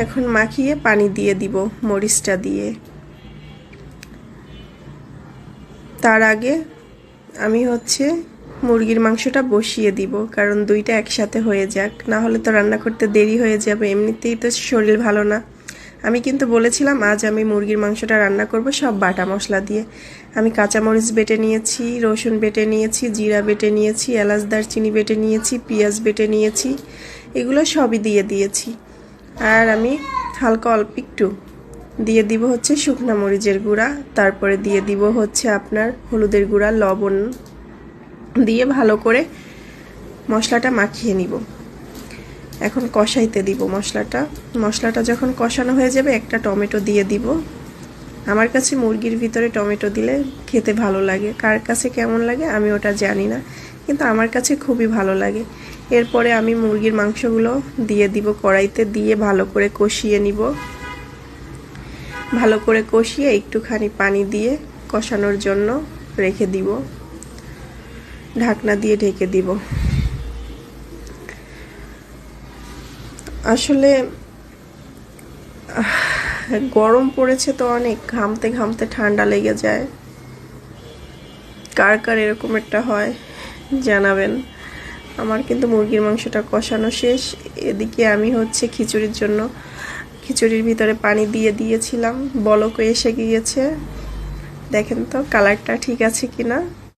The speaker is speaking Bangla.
এখন মাখিয়ে পানি দিয়ে দিব মরিচটা দিয়ে। তার আগে আমি মুরগির মাংসটা বসিয়ে দিব, কারণ দুইটা একসাথে হয়ে যাক, না হলে তো রান্না করতে দেরি হয়ে যাবে। এমনিতেই তো শরীর ভালো না। আমি কিন্তু বলেছিলাম আজ আমি মুরগির মাংসটা রান্না করব সব বাটা মশলা দিয়ে। আমি কাঁচামরিচ বেটে নিয়েছি, রসুন বেটে নিয়েছি, জিরা বেটে নিয়েছি, এলাচ দারচিনি বেটে নিয়েছি, পেঁয়াজ বেটে নিয়েছি, এগুলো সবই দিয়ে দিয়েছি। আর আমি হালকা অল্প একটু দিয়ে দিব শুকনা মরিচের গুঁড়া, তারপরে দিয়ে দিব আপনার হলুদের গুঁড়া, লবণ দিয়ে ভালো করে মশলাটা মাখিয়ে নিব। এখন কষাইতে দিব মশলাটা যখন কষানো হয়ে যাবে একটা টমেটো দিয়ে দিব। আমার কাছে মুরগির ভিতরে টমেটো দিলে খেতে ভালো লাগে, কার কাছে কেমন লাগে আমি ওটা জানি না, কিন্তু আমার কাছে খুবই ভালো লাগে। এরপরে আমি মুরগির মাংসগুলো দিয়ে দিব কড়াইতে, দিয়ে ভালো করে কষিয়ে নিব। ভালো করে কষিয়ে একটুখানি পানি দিয়ে কষানোর জন্য রেখে দিব, ঢাকনা দিয়ে ঢেকে দিব। আসলে গরম পড়েছে তো অনেক, ঘামতে ঘামতে ঠান্ডা লেগে যায়। কার কার এরকম একটা হয় জানাবেন। আমার কিন্তু মুরগির মাংসটা কষানো শেষ। এদিকে আমি খিচুড়ির জন্য খিচুড়ির ভিতরে পানি দিয়ে দিয়েছিলাম, বলক এসে গিয়েছে। দেখেন তো কালারটা ঠিক আছে কিনা।